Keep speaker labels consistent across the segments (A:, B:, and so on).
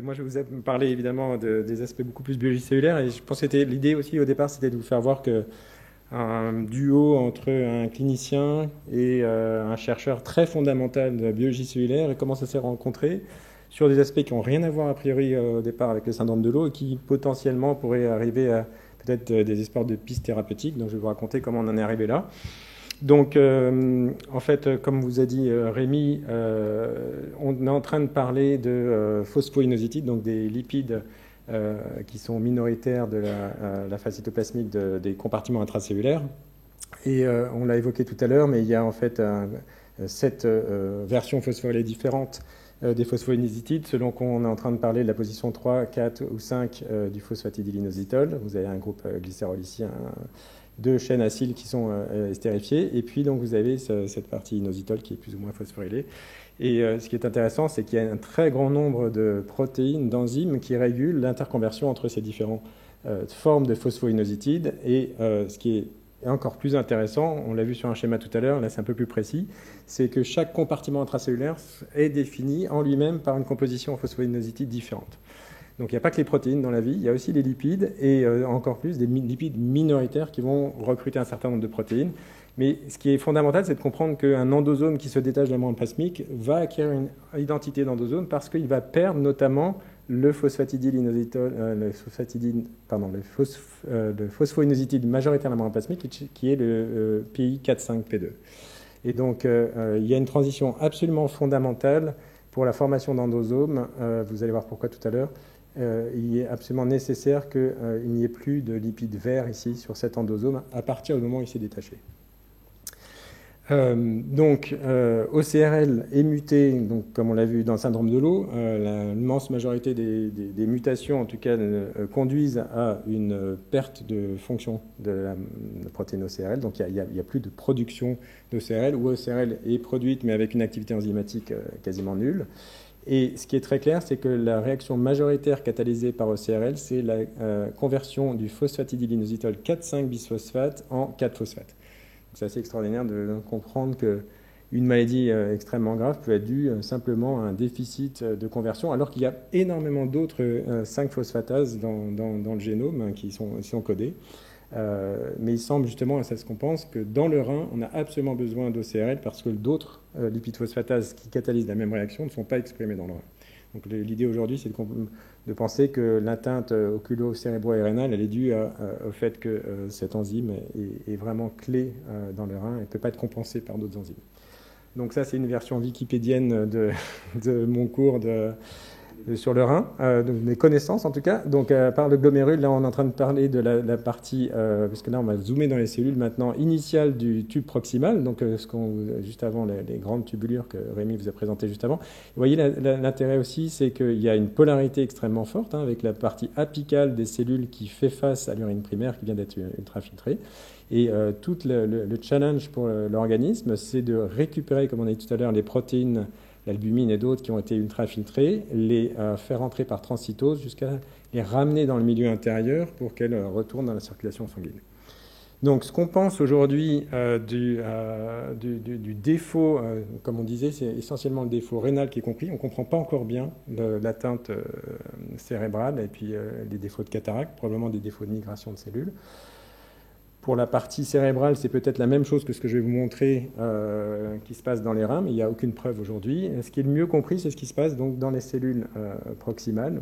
A: Moi, je vais vous parler évidemment des aspects beaucoup plus biologie-cellulaires et je pense que l'idée aussi au départ, c'était de vous faire voir que un duo entre un clinicien et un chercheur très fondamental de la biologie cellulaire et comment ça s'est rencontré sur des aspects qui n'ont rien à voir a priori au départ avec le syndrome de l'eau et qui potentiellement pourraient arriver à peut-être des espoirs de pistes thérapeutiques. Donc je vais vous raconter comment on en est arrivé là. Donc, en fait, comme vous a dit Rémi, on est en train de parler de phosphoinositides, donc des lipides qui sont minoritaires de la phase cytoplasmique des compartiments intracellulaires. Et on l'a évoqué tout à l'heure, mais il y a en fait 7 versions phosphorylées différentes des phosphoinositides, selon qu'on est en train de parler de la position 3, 4 ou 5 du phosphatidylinositol. Vous avez un groupe glycérol ici, deux chaînes acyles qui sont estérifiées, et puis donc vous avez cette partie inositol qui est plus ou moins phosphorylée. Et ce qui est intéressant, c'est qu'il y a un très grand nombre de protéines, d'enzymes qui régulent l'interconversion entre ces différentes formes de phosphoinositides. Et ce qui est encore plus intéressant, on l'a vu sur un schéma tout à l'heure, là c'est un peu plus précis, c'est que chaque compartiment intracellulaire est défini en lui-même par une composition en phosphoinositides différente. Donc il n'y a pas que les protéines dans la vie, il y a aussi les lipides et encore plus des lipides minoritaires qui vont recruter un certain nombre de protéines. Mais ce qui est fondamental, c'est de comprendre qu'un endosome qui se détache de la membrane plasmique va acquérir une identité d'endosome parce qu'il va perdre notamment le phosphatidylinositol, le phosphoinositide majoritaire de la membrane plasmique qui est le PI4,5P2. Et donc il y a une transition absolument fondamentale pour la formation d'endosomes. Vous allez voir pourquoi tout à l'heure. Il est absolument nécessaire qu'il n'y ait plus de lipides verts ici sur cet endosome à partir du moment où il s'est détaché. OCRL est muté, donc, comme on l'a vu dans le syndrome de l'eau. L'immense majorité des mutations, en tout cas, conduisent à une perte de fonction de la protéine OCRL. Donc il n'y a plus de production d'OCRL, ou OCRL est produite, mais avec une activité enzymatique quasiment nulle. Et ce qui est très clair, c'est que la réaction majoritaire catalysée par OCRL, c'est la conversion du phosphatidylinositol 4,5-bisphosphate en 4-phosphate. C'est assez extraordinaire de comprendre qu'une maladie extrêmement grave peut être due simplement à un déficit de conversion, alors qu'il y a énormément d'autres 5-phosphatases dans le génome qui sont codées. Mais il semble justement, et c'est ce qu'on pense, que dans le rein, on a absolument besoin d'OCRL parce que d'autres lipides phosphatases qui catalysent la même réaction ne sont pas exprimés dans le rein. Donc l'idée aujourd'hui, c'est de penser que l'atteinte oculo-cérébro-rénale, elle est due au fait que cette enzyme est vraiment clé dans le rein et ne peut pas être compensée par d'autres enzymes. Donc ça, c'est une version wikipédienne de mon cours sur le rein, de mes connaissances en tout cas. Donc par le glomérule, là on est en train de parler de la partie, parce que là on va zoomer dans les cellules maintenant, initiale du tube proximal, donc juste avant les grandes tubulures que Rémi vous a présentées juste avant. Vous voyez l'intérêt aussi, c'est qu'il y a une polarité extrêmement forte avec la partie apicale des cellules qui fait face à l'urine primaire qui vient d'être ultrafiltrée. Et tout le challenge pour l'organisme, c'est de récupérer, comme on a dit tout à l'heure, les protéines, l'albumine et d'autres qui ont été ultrafiltrées, les faire entrer par transcytose jusqu'à les ramener dans le milieu intérieur pour qu'elles retournent dans la circulation sanguine. Donc ce qu'on pense aujourd'hui du défaut, comme on disait, c'est essentiellement le défaut rénal qui est compris. On ne comprend pas encore bien l'atteinte cérébrale et puis les défauts de cataracte, probablement des défauts de migration de cellules. Pour la partie cérébrale, c'est peut-être la même chose que ce que je vais vous montrer qui se passe dans les reins, mais il n'y a aucune preuve aujourd'hui. Ce qui est le mieux compris, c'est ce qui se passe donc dans les cellules proximales.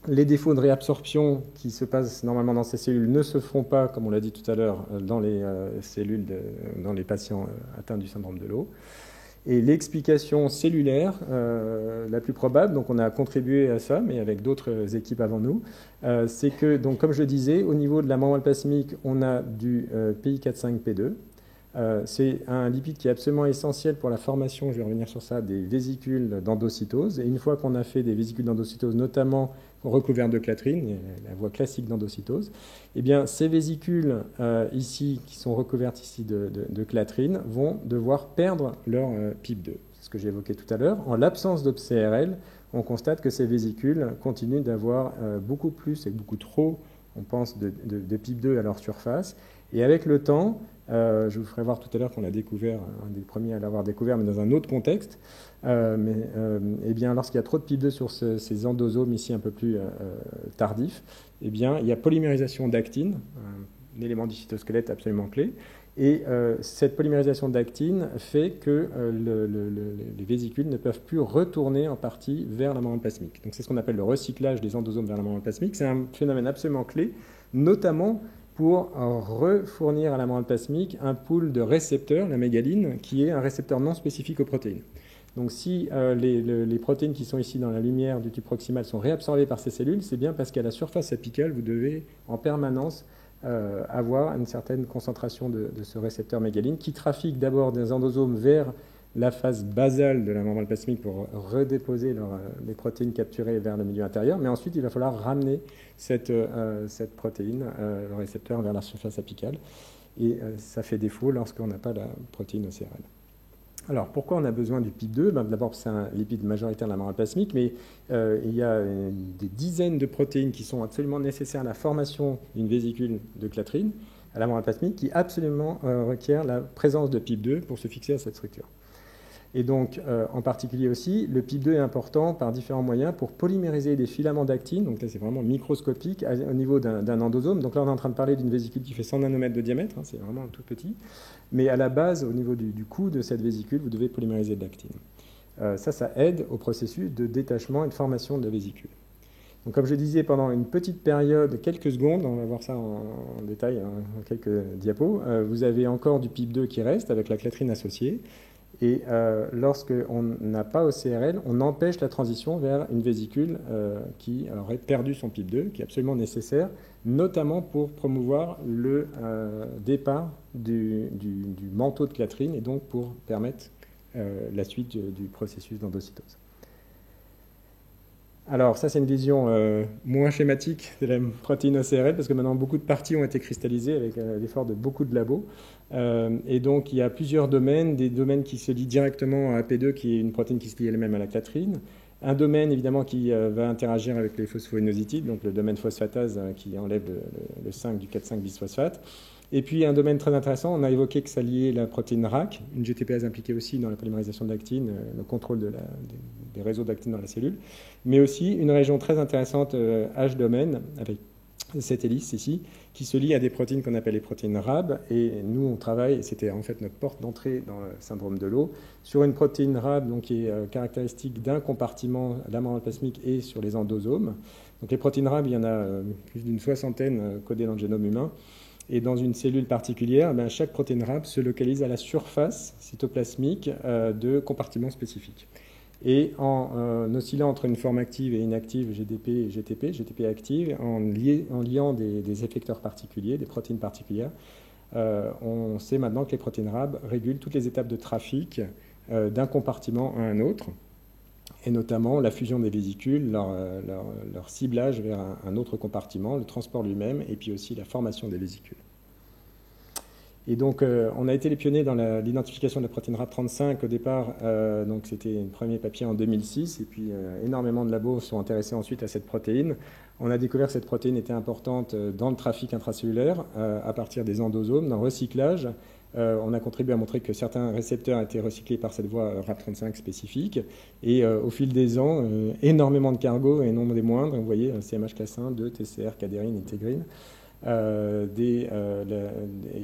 A: Les défauts de réabsorption qui se passent normalement dans ces cellules ne se font pas, comme on l'a dit tout à l'heure, dans les cellules, dans les patients atteints du syndrome de l'eau. Et l'explication cellulaire la plus probable, donc on a contribué à ça, mais avec d'autres équipes avant nous, c'est que, donc, comme je le disais, au niveau de la membrane plasmique, on a du PI4,5P2. C'est un lipide qui est absolument essentiel pour la formation, je vais revenir sur ça, des vésicules d'endocytose. Et une fois qu'on a fait des vésicules d'endocytose, notamment recouvertes de clatrine, la voie classique d'endocytose, eh bien, ces vésicules ici, qui sont recouvertes ici de clatrine, vont devoir perdre leur PIP2. C'est ce que j'ai évoqué tout à l'heure. En l'absence d'OCRL, on constate que ces vésicules continuent d'avoir beaucoup plus et beaucoup trop, on pense, de PIP2 à leur surface. Et avec le temps, je vous ferai voir tout à l'heure qu'on l'a découvert, un des premiers à l'avoir découvert, mais dans un autre contexte. Eh bien, lorsqu'il y a trop de PIP2 sur ces endosomes ici un peu plus tardifs, eh bien, il y a polymérisation d'actine, un élément du cytosquelette absolument clé. Et cette polymérisation d'actine fait que les vésicules ne peuvent plus retourner en partie vers la membrane plasmique. Donc c'est ce qu'on appelle le recyclage des endosomes vers la membrane plasmique. C'est un phénomène absolument clé, notamment pour refournir à la membrane plasmique un pool de récepteurs, la mégaline, qui est un récepteur non spécifique aux protéines. Donc si les protéines qui sont ici dans la lumière du tube proximal sont réabsorbées par ces cellules, c'est bien parce qu'à la surface apicale, vous devez en permanence avoir une certaine concentration de ce récepteur mégaline qui trafique d'abord des endosomes vers la phase basale de la membrane plasmique pour redéposer les protéines capturées vers le milieu intérieur, mais ensuite il va falloir ramener cette protéine, le récepteur, vers la surface apicale, et ça fait défaut lorsqu'on n'a pas la protéine OCRL. Alors, pourquoi on a besoin du PIP2 ? D'abord, c'est un lipide majoritaire de la membrane plasmique, mais il y a des dizaines de protéines qui sont absolument nécessaires à la formation d'une vésicule de clatrine à la membrane plasmique qui absolument requièrent la présence de PIP2 pour se fixer à cette structure. Et donc, en particulier aussi, le PIP2 est important par différents moyens pour polymériser des filaments d'actine. Donc là, c'est vraiment microscopique au niveau d'un endosome. Donc là, on est en train de parler d'une vésicule qui fait 100 nanomètres de diamètre. C'est vraiment tout petit. Mais à la base, au niveau du cou de cette vésicule, vous devez polymériser de l'actine. Ça aide au processus de détachement et de formation de la vésicule. Donc, comme je disais, pendant une petite période, quelques secondes, on va voir ça en détail en quelques diapos, vous avez encore du PIP2 qui reste avec la clatrine associée. Et lorsqu'on n'a pas OCRL, on empêche la transition vers une vésicule qui aurait perdu son PIP2, qui est absolument nécessaire, notamment pour promouvoir le départ du manteau de clatrine et donc pour permettre la suite du processus d'endocytose. Alors ça, c'est une vision moins schématique de la protéine OCRL, parce que maintenant beaucoup de parties ont été cristallisées avec l'effort de beaucoup de labos. Et donc il y a plusieurs domaines, des domaines qui se lient directement à AP2, qui est une protéine qui se lie elle-même à la clatrine. Un domaine évidemment qui va interagir avec les phosphoinositides, donc le domaine phosphatase qui enlève le 5 du 4,5 bisphosphate. Et puis un domaine très intéressant, on a évoqué que ça liait la protéine RAC, une GTPase impliquée aussi dans la polymérisation de l'actine, le contrôle des réseaux d'actine dans la cellule, mais aussi une région très intéressante H-domaine, avec cette hélice ici, qui se lie à des protéines qu'on appelle les protéines RAB, et nous on travaille, et c'était en fait notre porte d'entrée dans le syndrome de l'eau, sur une protéine RAB donc, qui est caractéristique d'un compartiment de la membrane plasmique et sur les endosomes. Donc les protéines RAB, il y en a plus d'une soixantaine codées dans le génome humain. Et dans une cellule particulière, chaque protéine RAB se localise à la surface cytoplasmique de compartiments spécifiques. Et en oscillant entre une forme active et inactive, GDP et GTP, GTP active, en liant des effecteurs particuliers, des protéines particulières, on sait maintenant que les protéines RAB régulent toutes les étapes de trafic d'un compartiment à un autre, et notamment la fusion des vésicules, leur ciblage vers un autre compartiment, le transport lui-même, et puis aussi la formation des vésicules. Et donc, on a été les pionniers dans l'identification de la protéine RAB35 au départ. Donc, c'était un premier papier en 2006, et puis énormément de labos sont intéressés ensuite à cette protéine. On a découvert que cette protéine était importante dans le trafic intracellulaire à partir des endosomes, dans le recyclage. On a contribué à montrer que certains récepteurs étaient recyclés par cette voie RAB35 spécifique. Et au fil des ans, énormément de cargos, et non des moindres. Vous voyez, CMH classe 1, 2, TCR, cadérine, intégrine.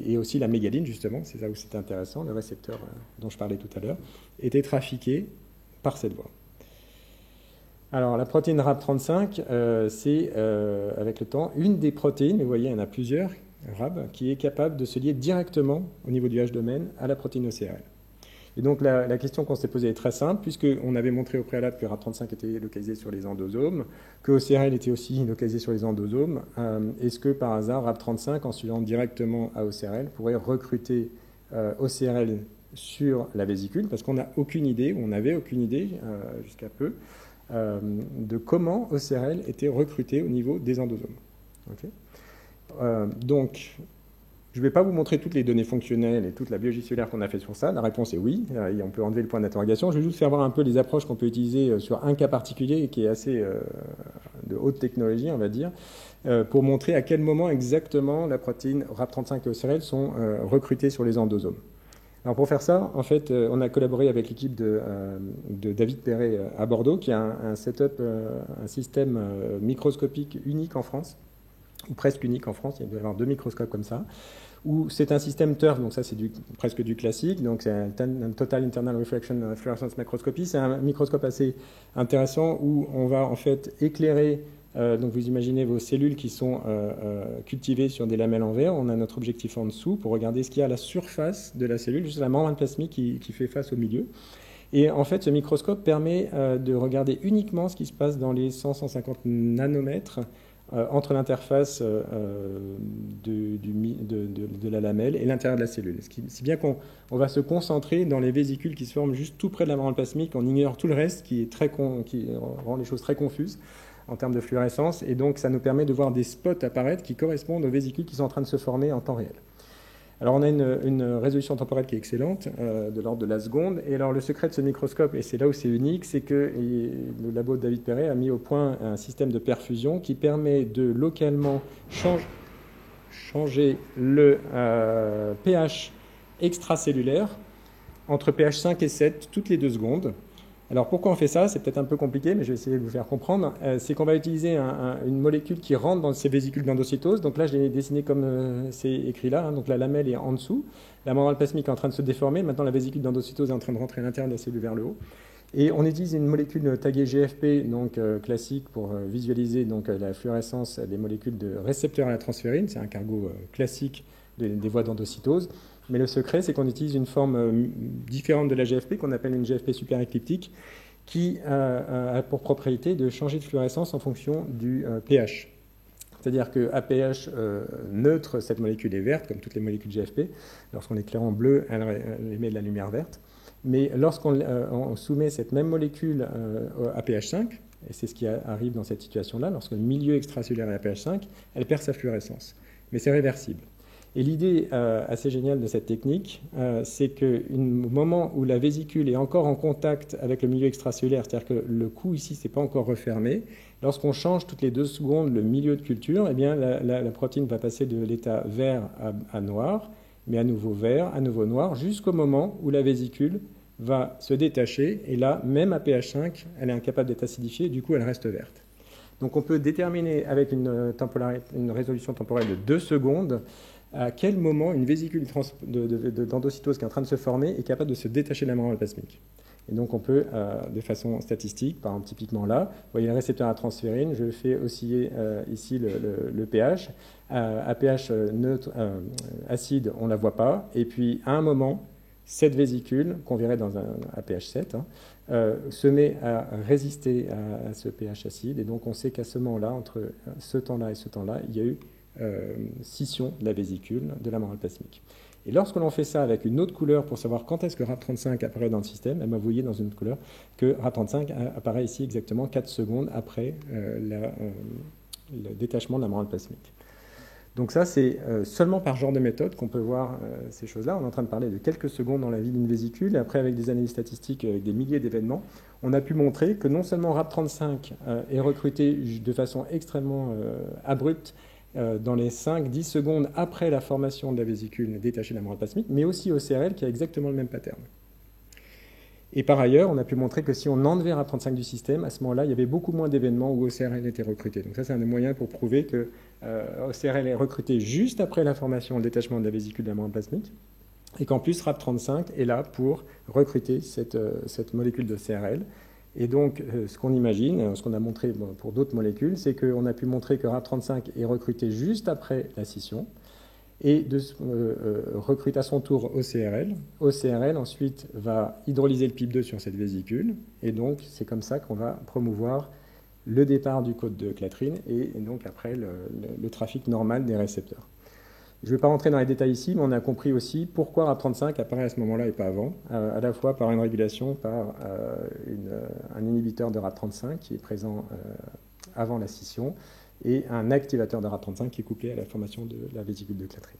A: Et aussi la mégaline, justement, c'est là où c'était intéressant, le récepteur dont je parlais tout à l'heure, était trafiqué par cette voie. Alors, la protéine RAB35, c'est, avec le temps, une des protéines, vous voyez, il y en a plusieurs, RAB, qui est capable de se lier directement au niveau du H-domaine à la protéine OCRL. Et donc la question qu'on s'est posée est très simple, puisqu'on avait montré au préalable que RAB35 était localisé sur les endosomes, que OCRL était aussi localisé sur les endosomes. Est-ce que par hasard RAB35, en suivant directement à OCRL, pourrait recruter OCRL sur la vésicule? Parce qu'on n'a aucune idée, ou on n'avait aucune idée jusqu'à peu, de comment OCRL était recruté au niveau des endosomes. Okay. Donc, Je ne vais pas vous montrer toutes les données fonctionnelles et toute la biologie cellulaire qu'on a fait sur ça. La réponse est oui, et on peut enlever le point d'interrogation. Je vais juste faire voir un peu les approches qu'on peut utiliser sur un cas particulier qui est assez de haute technologie, on va dire, pour montrer à quel moment exactement la protéine RAP35 et OCRL sont recrutées sur les endosomes. Alors pour faire ça, en fait, on a collaboré avec l'équipe de David Perret à Bordeaux, qui a un setup, un système microscopique unique en France, ou presque unique en France. Il doit y avoir 2 microscopes comme ça, où c'est un système TURF, donc ça c'est presque du classique, donc c'est un Total Internal Reflection Fluorescence Microscopy. C'est un microscope assez intéressant où on va en fait éclairer. Donc vous imaginez vos cellules qui sont cultivées sur des lamelles en verre. On a notre objectif en dessous pour regarder ce qu'il y a à la surface de la cellule, juste la membrane plasmique qui fait face au milieu. Et en fait, ce microscope permet de regarder uniquement ce qui se passe dans les 100-150 nanomètres entre l'interface de la lamelle et l'intérieur de la cellule. Si bien qu'on va se concentrer dans les vésicules qui se forment juste tout près de la membrane plasmique. On ignore tout le reste qui rend les choses très confuses en termes de fluorescence, et donc ça nous permet de voir des spots apparaître qui correspondent aux vésicules qui sont en train de se former en temps réel. Alors on a une résolution temporelle qui est excellente, de l'ordre de la seconde, et alors le secret de ce microscope, et c'est là où c'est unique, c'est que le labo de David Perret a mis au point un système de perfusion qui permet de localement changer le pH extracellulaire entre pH 5 et 7 toutes les 2 secondes. Alors pourquoi on fait ça? C'est peut-être un peu compliqué, mais je vais essayer de vous faire comprendre. C'est qu'on va utiliser une molécule qui rentre dans ces vésicules d'endocytose. Donc là, je l'ai dessiné comme c'est écrit là. Donc la lamelle est en dessous. La membrane plasmique est en train de se déformer. Maintenant, la vésicule d'endocytose est en train de rentrer à l'intérieur de la cellule vers le haut. Et on utilise une molécule taguée GFP, donc classique, pour visualiser donc, la fluorescence des molécules de récepteurs à la transférine. C'est un cargo classique des voies d'endocytose. Mais le secret, c'est qu'on utilise une forme différente de la GFP, qu'on appelle une GFP superécliptique, qui a pour propriété de changer de fluorescence en fonction du pH. C'est-à-dire qu'à pH neutre, cette molécule est verte, comme toutes les molécules GFP. Lorsqu'on éclaire en bleu, elle émet de la lumière verte. Mais lorsqu'on soumet cette même molécule à pH 5, et c'est ce qui arrive dans cette situation-là, lorsque le milieu extracellulaire est à pH 5, elle perd sa fluorescence. Mais c'est réversible. Et l'idée assez géniale de cette technique, c'est qu'au moment où la vésicule est encore en contact avec le milieu extracellulaire, c'est-à-dire que le cou ici, c'est pas encore refermé, lorsqu'on change toutes les 2 secondes le milieu de culture, eh bien, la protéine va passer de l'état vert à noir, mais à nouveau vert, à nouveau noir, jusqu'au moment où la vésicule va se détacher, et là, même à pH 5, elle est incapable d'être acidifiée, du coup, elle reste verte. Donc on peut déterminer avec une résolution temporelle de 2 secondes à quel moment une vésicule d'endocytose qui est en train de se former est capable de se détacher de la membrane plasmique. Et donc on peut, de façon statistique, par exemple typiquement là, vous voyez le récepteur à transférine, je fais osciller ici le pH. À pH neutre, acide, on ne la voit pas. Et puis à un moment, cette vésicule, qu'on verrait à pH 7, se met à résister à ce pH acide. Et donc on sait qu'à ce moment-là, entre ce temps-là et ce temps-là, il y a eu scission de la vésicule de la membrane plasmique. Et lorsque l'on fait ça avec une autre couleur pour savoir quand est-ce que RAP35 apparaît dans le système, vous voyez dans une autre couleur que RAP35 apparaît ici exactement 4 secondes après le détachement de la membrane plasmique. Donc ça, c'est seulement par genre de méthode qu'on peut voir ces choses-là. On est en train de parler de quelques secondes dans la vie d'une vésicule. Et après, avec des analyses statistiques, avec des milliers d'événements, on a pu montrer que non seulement RAP35 est recruté de façon extrêmement abrupte dans les 5-10 secondes après la formation de la vésicule détachée de la membrane plasmique, mais aussi OCRL qui a exactement le même pattern. Et par ailleurs, on a pu montrer que si on enlevait RAP35 du système, à ce moment-là, il y avait beaucoup moins d'événements où OCRL était recruté. Donc ça, c'est un des moyens pour prouver que OCRL est recruté juste après la formation et le détachement de la vésicule de la membrane plasmique, et qu'en plus, RAP35 est là pour recruter cette molécule de CRL. Et donc, ce qu'on imagine, ce qu'on a montré pour d'autres molécules, c'est qu'on a pu montrer que RAP35 est recruté juste après la scission et recrute à son tour OCRL. OCRL, ensuite, va hydrolyser le PIP2 sur cette vésicule. Et donc, c'est comme ça qu'on va promouvoir le départ du code de Clathrin et donc après le trafic normal des récepteurs. Je ne vais pas rentrer dans les détails ici, mais on a compris aussi pourquoi RAP35 apparaît à ce moment-là et pas avant, à la fois par une régulation, par un inhibiteur de RAP35 qui est présent avant la scission, et un activateur de RAP35 qui est couplé à la formation de la vésicule de Clathrin.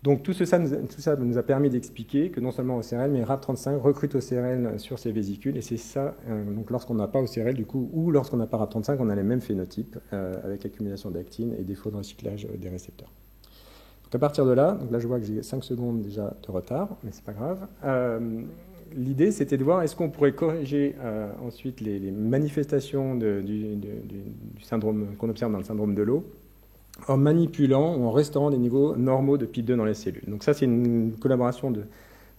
A: Donc tout ça nous a permis d'expliquer que non seulement OCRL, mais RAP35 recrute OCRL sur ces vésicules, et c'est ça, donc lorsqu'on n'a pas OCRL du coup, ou lorsqu'on n'a pas RAP35, on a les mêmes phénotypes, avec accumulation d'actine et défaut de recyclage des récepteurs. Donc à partir de là, donc là je vois que j'ai 5 secondes déjà de retard, mais c'est pas grave. L'idée c'était de voir est-ce qu'on pourrait corriger ensuite les manifestations du syndrome qu'on observe dans le syndrome de l'eau, en manipulant ou en restaurant des niveaux normaux de PIP2 dans les cellules. Donc ça, c'est une collaboration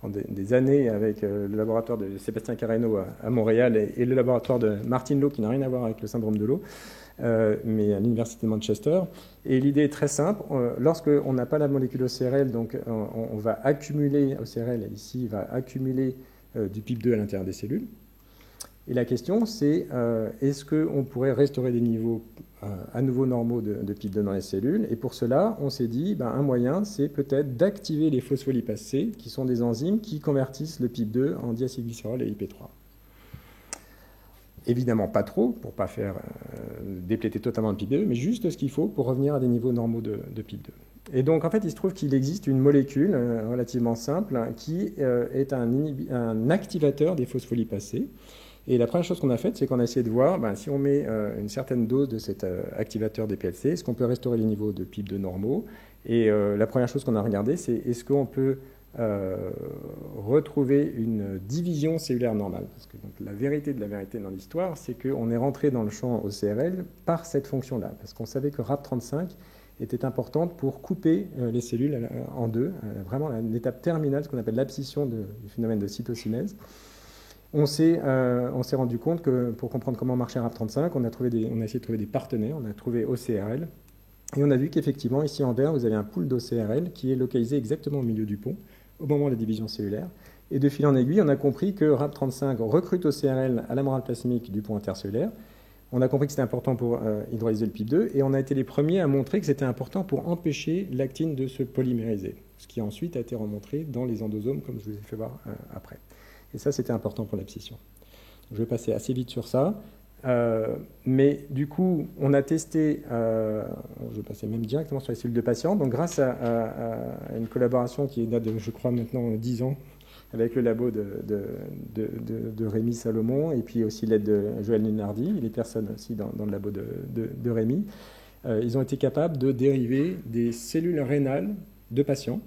A: des années avec le laboratoire de Sébastien Carreno à Montréal et le laboratoire de Martin Lowe, qui n'a rien à voir avec le syndrome de l'eau, mais à l'université de Manchester. Et l'idée est très simple. Lorsqu'on n'a pas la molécule OCRL, donc on va accumuler, OCRL ici va accumuler du PIP2 à l'intérieur des cellules. Et la question, c'est est-ce qu'on pourrait restaurer des niveaux à nouveau normaux de PIP2 dans les cellules? Et pour cela, on s'est dit, un moyen, c'est peut-être d'activer les phospholipase C, qui sont des enzymes qui convertissent le PIP2 en diacylglycérol et IP3. Évidemment pas trop, pour ne pas faire dépléter totalement le PIP2, mais juste ce qu'il faut pour revenir à des niveaux normaux de PIP2. Et donc, en fait, il se trouve qu'il existe une molécule relativement simple qui est un activateur des phospholipases C. Et la première chose qu'on a faite, c'est qu'on a essayé de voir si on met une certaine dose de cet activateur des PLC, est-ce qu'on peut restaurer les niveaux de PIP2 normaux? Et la première chose qu'on a regardé, c'est est-ce qu'on peut retrouver une division cellulaire normale? Parce que donc, la vérité de la vérité dans l'histoire, c'est qu'on est rentré dans le champ OCRL par cette fonction-là, parce qu'on savait que RAP35 était importante pour couper les cellules en deux, vraiment l'étape terminale, ce qu'on appelle l'abscission du phénomène de cytokinèse. On s'est rendu compte que pour comprendre comment marchait RAP35, on a essayé de trouver des partenaires, on a trouvé OCRL, et on a vu qu'effectivement, ici en vert, vous avez un pool d'OCRL qui est localisé exactement au milieu du pont, au moment de la division cellulaire. Et de fil en aiguille, on a compris que RAP35 recrute OCRL à la membrane plasmique du pont intercellulaire. On a compris que c'était important pour hydrolyser le PIP2, et on a été les premiers à montrer que c'était important pour empêcher l'actine de se polymériser, ce qui ensuite a été remontré dans les endosomes, comme je vous ai fait voir après. Et ça, c'était important pour l'abscission. Je vais passer assez vite sur ça. Mais du coup, on a testé, je vais passer même directement sur les cellules de patients, donc grâce à une collaboration qui date de, je crois, maintenant 10 ans, avec le labo de Rémi Salomon, et puis aussi l'aide de Joël Lunardi, et les personnes aussi dans le labo de Rémi. Ils ont été capables de dériver des cellules rénales de patients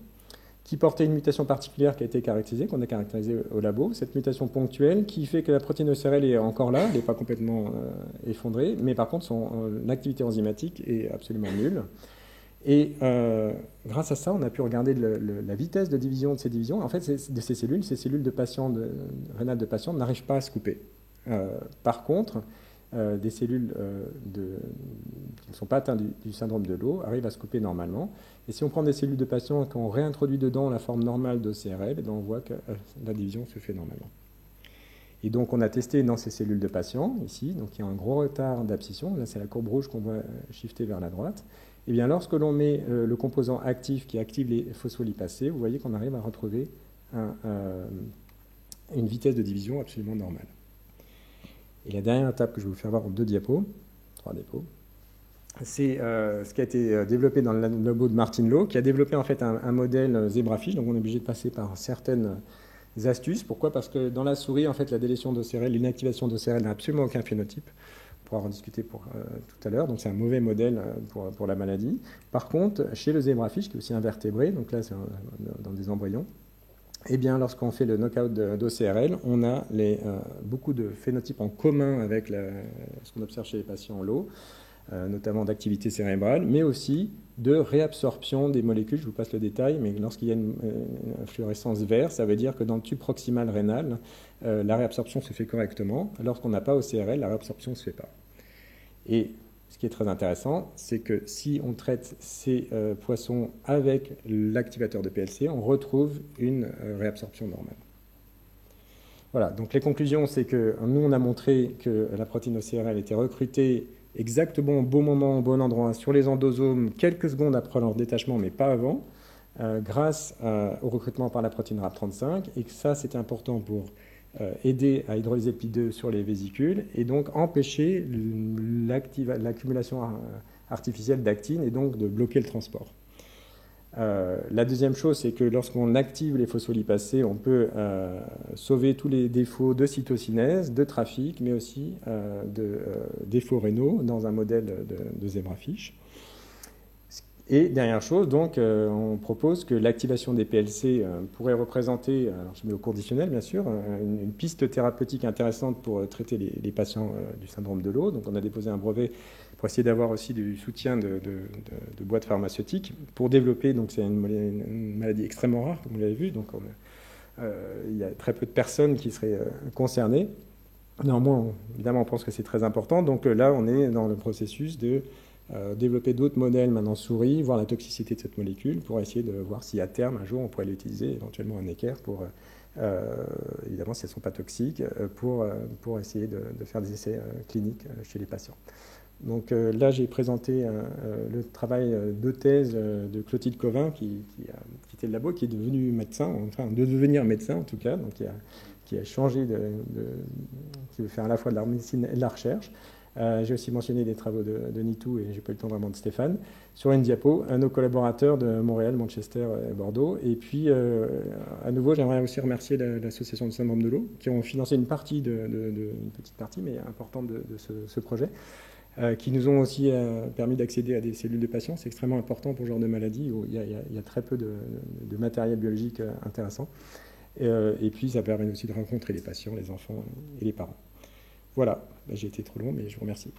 A: qui portait une mutation particulière qui a été caractérisée, qu'on a caractérisée au labo, cette mutation ponctuelle qui fait que la protéine OCRL est encore là, elle n'est pas complètement effondrée, mais par contre son activité enzymatique est absolument nulle. Et grâce à ça, on a pu regarder la vitesse de division de ces divisions. En fait, de ces cellules de patients, rénales de patients n'arrivent pas à se couper. Par contre, des cellules qui ne sont pas atteintes du syndrome de l'eau arrivent à se couper normalement. Et si on prend des cellules de patients et qu'on réintroduit dedans la forme normale d'OCRL, on voit que la division se fait normalement. Et donc on a testé dans ces cellules de patients, ici, donc il y a un gros retard d'abscission, là c'est la courbe rouge qu'on voit shifter vers la droite. Et bien lorsque l'on met le composant actif qui active les phospholipases C, vous voyez qu'on arrive à retrouver une vitesse de division absolument normale. Et la dernière étape que je vais vous faire voir en 3 diapos, c'est ce qui a été développé dans le labo de Martin Lowe, qui a développé en fait un modèle zebrafish, donc on est obligé de passer par certaines astuces. Pourquoi? Parce que dans la souris, en fait, la délétion d'OCRL, l'inactivation d'OCRL n'a absolument aucun phénotype. On pourra en discuter tout à l'heure, donc c'est un mauvais modèle pour la maladie. Par contre, chez le zebrafish, qui est aussi un vertébré, donc là c'est dans des embryons, eh bien, lorsqu'on fait le knockout d'OCRL, on a beaucoup de phénotypes en commun avec ce qu'on observe chez les patients en l'eau, notamment d'activité cérébrale, mais aussi de réabsorption des molécules. Je vous passe le détail, mais lorsqu'il y a une fluorescence verte, ça veut dire que dans le tube proximal rénal, la réabsorption se fait correctement. Lorsqu'on n'a pas OCRL, la réabsorption ne se fait pas. Et ce qui est très intéressant, c'est que si on traite ces poissons avec l'activateur de PLC, on retrouve une réabsorption normale. Voilà, donc les conclusions, c'est que nous, on a montré que la protéine OCRL était recrutée exactement au bon moment, au bon endroit, sur les endosomes, quelques secondes après leur détachement, mais pas avant, grâce au recrutement par la protéine RAP35, et que ça, c'était important pour aider à hydrolyser le PIP2 sur les vésicules, et donc empêcher l'accumulation artificielle d'actine, et donc de bloquer le transport. La deuxième chose, c'est que lorsqu'on active les phospholipase, on peut sauver tous les défauts de cytokinèse, de trafic, mais aussi de défauts rénaux dans un modèle de zebrafish. Et dernière chose, donc, on propose que l'activation des PLC pourrait représenter, alors je mets au conditionnel bien sûr, une piste thérapeutique intéressante pour traiter les patients du syndrome de l'eau. Donc on a déposé un brevet pour essayer d'avoir aussi du soutien de boîtes pharmaceutiques pour développer, donc c'est une maladie extrêmement rare, comme vous l'avez vu, donc il y a très peu de personnes qui seraient concernées. Néanmoins, évidemment, on pense que c'est très important. Donc là, on est dans le processus de développer d'autres modèles maintenant souris, voir la toxicité de cette molécule pour essayer de voir si à terme, un jour, on pourrait l'utiliser, éventuellement un équerre, pour, évidemment, si elles ne sont pas toxiques, pour essayer de faire des essais cliniques chez les patients. Donc là, j'ai présenté le travail de thèse de Clotilde Covin, qui a quitté le labo, qui est devenu médecin, enfin de devenir médecin en tout cas, donc qui a changé qui veut faire à la fois de la médecine et de la recherche. J'ai aussi mentionné des travaux de Nitou, et j'ai pas eu le temps vraiment de Stéphane, sur une diapo, nos collaborateurs de Montréal, Manchester et Bordeaux. Et puis, à nouveau, j'aimerais aussi remercier l'association du syndrome de l'eau, qui ont financé une partie, une petite partie, mais importante de ce projet, qui nous ont aussi permis d'accéder à des cellules de patients. C'est extrêmement important pour ce genre de maladie où il y a très peu de matériel biologique intéressant. Et puis, ça permet aussi de rencontrer les patients, les enfants et les parents. Voilà, j'ai été trop long, mais je vous remercie.